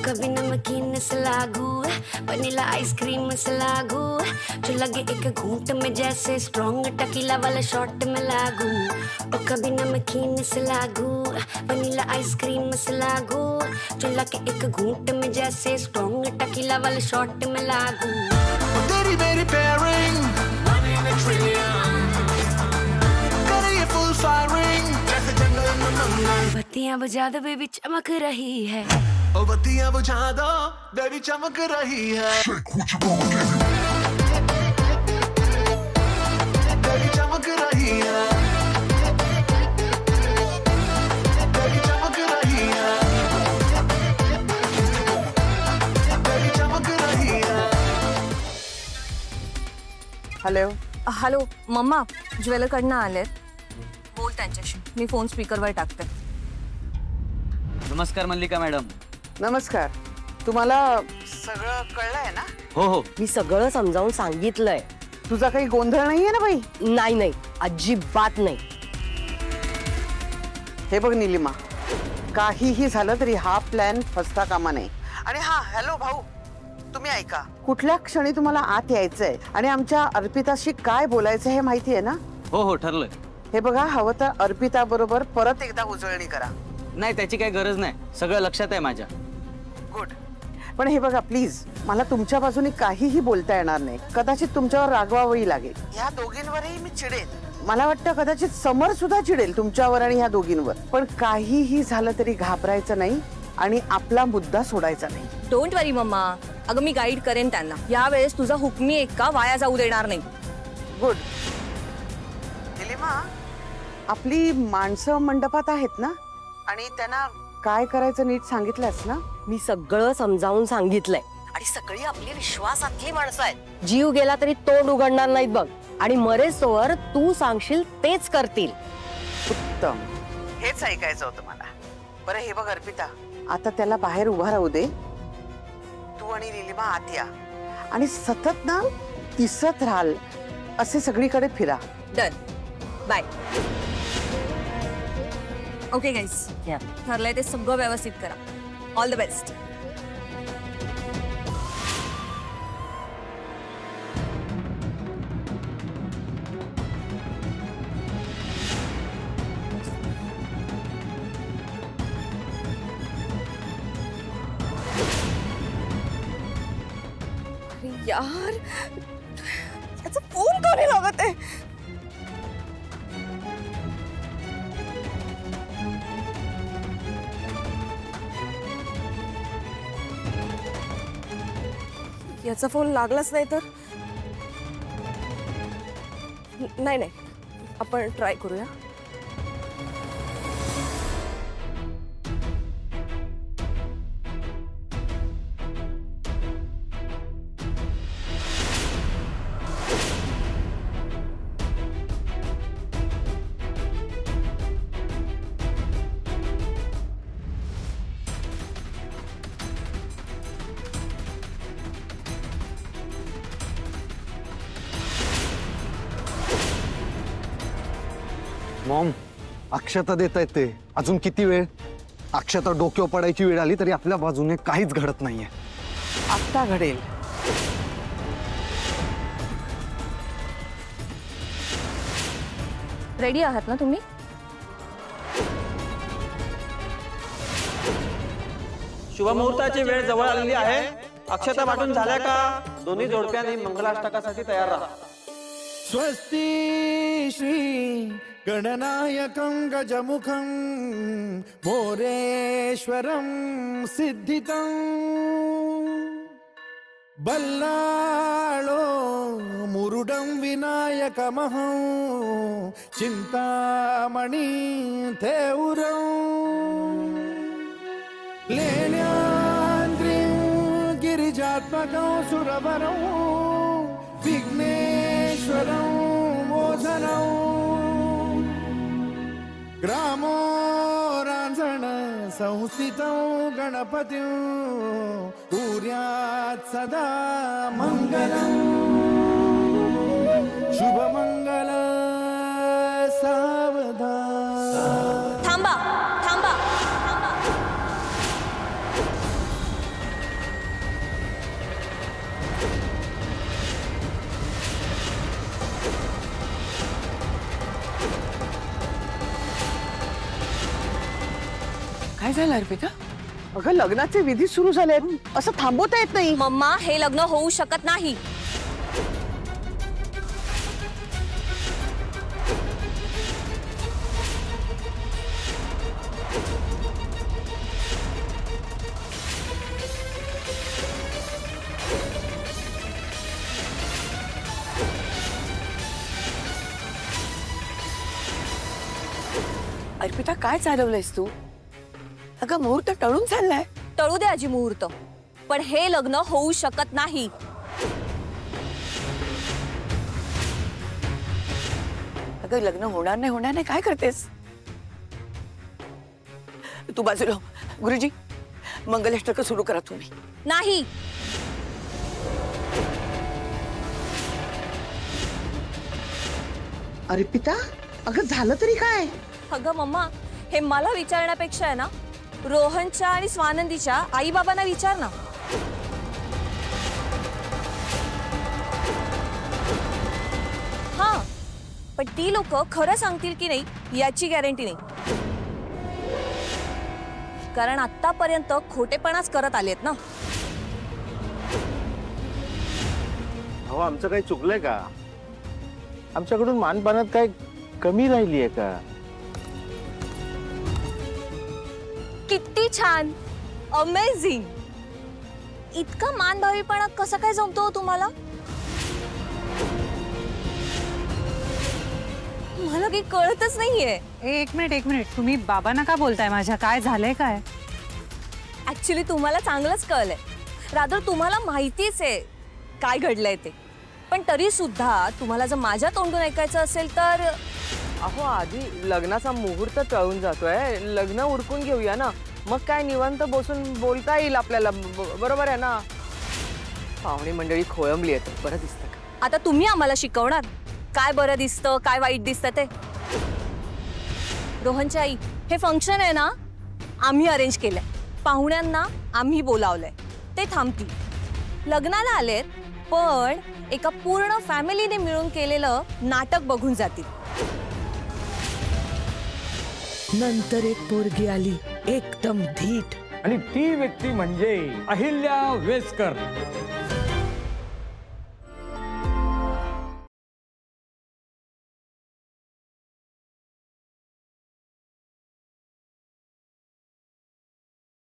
कभी नमकीन से लागू वनीला आइसक्रीम से लागू जो लगे एक घूंट में जैसे स्ट्रॉन्ग टकीला वाला शॉट में लागू। और कभी नमकीन से लागू वनीला आइसक्रीम से लागू जो लगे एक घूंट में जैसे स्ट्रॉन्ग टकीला वाला शॉट में लागू। तेरी मेरी pairing one in a trillion करे ये full firing जैसे जंगल में मंगल। बत्तियां बुझा दो बेबी चमक रही है, ओ बत्तियां बुझा दो बेबी चमक रही है। बेबी चमक रही है, बेबी चमक रही है, बेबी चमक रही है। हॅलो हॅलो मम्मा, ज्वेलरकडनं आले, बोल त्यांच्याशी, मी फोन स्पीकरवर टाकते। नमस्कार मल्लिका मॅडम। नमस्कार, तुम्हाला सगळं कळलंय ना? हो हो, मी सगळं समजावून सांगितलंय। तुझा काही गोंधळ नाहीये ना बाई? नाही नाही, अजिबात नाही। हे बघ नीलिमा, काहीही झालं तरी हा प्लॅन फसता कामा नये। आणि हा हॅलो भाऊ, तुम्ही ऐका, कुठल्या क्षणी तुम्हाला आत यायचंय आणि आमच्या अर्पिताशी काय बोलायचं हे माहिती आहे ना? हो हो, ठरलंय। हे बघा, हवं तर अर्पिता बरोबर परत एकदा उजळणी करा। नाही, त्याची काही गरज नाही, सगळं लक्षात आहे माझ्या। गुड, पण हे बघा प्लीज, मला तुमच्या बाजूने काहीही बोलता येणार नाही। कदाचित तुमच्यावर रागवावंही लागेल। ह्या दोघींवरही मी चिडेल, मला वाटतं कदाचित समर सुद्धा चिडेल तुमच्यावर आणि ह्या दोघींवर। पण काहीही झालं तरी घाबरायचं नाही आणि आपला मुद्दा सोडायचा नाही। डोंट वरी मम्मा, अगं मी गाईड करेन त्यांना। यावेळेस तुझा हुकमी एक्का वाया जाऊ देणार नाही। गुड। निलिमा, आपली माणसं मंडपात आहेत ना, आणि त्यांना काय करायचं नीट सांगितलंस ना? मी सगळं समजावून सांगितलंय आणि सगळी आपली विश्वासातली माणसं आहेत। जीव गेला तरी तोंड उघडणार नाहीत बघ, आणि मरेसोवर तू सांगशील तेच करतील। उत्तम, हेच ऐकायचं होतं मला। बरं हे बघ अर्पिता, आता त्याला बाहेर उभा राहू दे, तू आणि निलिमा आत या आणि सतत ना दिसत राहाल असे सगळीकडे फिरा। Done, bye. ओके गाईज, ठरलंय ते सगळं व्यवस्थित करा। All the best. यार, याचा फोन कोणी लागत आहे? याचा फोन लागलाच नाही तर नाही, आपण ट्राय करूया। मॉम, अक्षता देत आहेत ते, अजून किती वेळ? अक्षता डोक्यावर पडायची वेळ आली तरी आपल्या बाजूने काहीच घडत नाहीये। आता घडेल। रेडी आहात ना तुम्ही? शुभमुहूर्ताची वेळ जवळ आलेली आहे। अक्षता वाटून झाल्या का? दोन्ही जोडप्यांनी मंगलाष्टकासाठी तयार राहा। स्वस्ति श्री गणनायकं गजमुखं मोरेश्वरं सिद्धितं बल्लाळो मुरुडं विनायकमहं चिंतामणि थेउरं लेण्याद्रिं गिरिजात्मकं सुरवरं विघ्नेश्वरं मोचनं ग्रामो रांझण संस्थितौ गणपती कुर्यात् सदा मंगलम शुभमंगल सावधान. थांबा थांबा. काय झालं अर्पिता? अगं लग्नाचे विधी सुरू झाले, असं थांबवता येत नाही. मम्मा, हे लग्न होऊ शकत नाही. अर्पिता काय चालवलंयस तू? अगं मुहूर्त टळून चाललाय. टळू दे आजी मुहूर्त, पण हे लग्न होऊ शकत नाही. अगं लग्न होणार नाही काय करतेस? तू बाजूला हो. गुरुजी, मंगलाष्टक सुरू करा तुम्ही. नाही. अर्पिता, अगं झालं तरी काय? अगं मम्मा, हे मला विचारण्यापेक्षा आहे ना, रोहनच्या आणि स्वानंदीच्या आई बाबांना विचार ना. हा, पण ती लोक खरं सांगतील की नाही याची गॅरंटी नाही, कारण आतापर्यंत खोटेपणाच करत आलेत ना. अहो, आमचं काही चुकलंय का? आमच्याकडून मानपानात काय कमी राहिली आहे का? किती छान, अमेझिंग. इतका मानभावीपणा कसा काय जमतो तुम्हाला? मला काही कळतच नाहीये. एक मिनिट, तुम्ही बाबांना का बोलताय माझ्या? काय झालंय काय? ऍक्च्युली तुम्हाला चांगलंच कळलंय. रादर तुम्हाला माहितीच आहे काय घडलंय ते, पण तरी सुद्धा तुम्हाला जर माझ्या तोंडून ऐकायचं असेल तर. अहो, आधी लग्नाचा मुहूर्त टळून जातोय, लग्न उरकून घेऊया ना, मग काय निवांत बसून बोलता येईल आपल्याला. बरोबर आहे ना? पाहुणी मंडळी खोळंबली आहेत. बरं दिसतं का? आता तुम्ही आम्हाला शिकवणार काय बरं दिसतं काय वाईट दिसतं ते? रोहनच्या आई, हे फंक्शन आहे ना आम्ही अरेंज केलंय, पाहुण्यांना आम्ही बोलावलंय, ते थांबतील. लग्नाला आलेत पण एका पूर्ण फॅमिलीने मिळून केलेलं नाटक बघून जातील. नंतर एक पोरगी आली, एकदम धीट, आणि ती व्यक्ती म्हणजे अहिल्या वेसकर.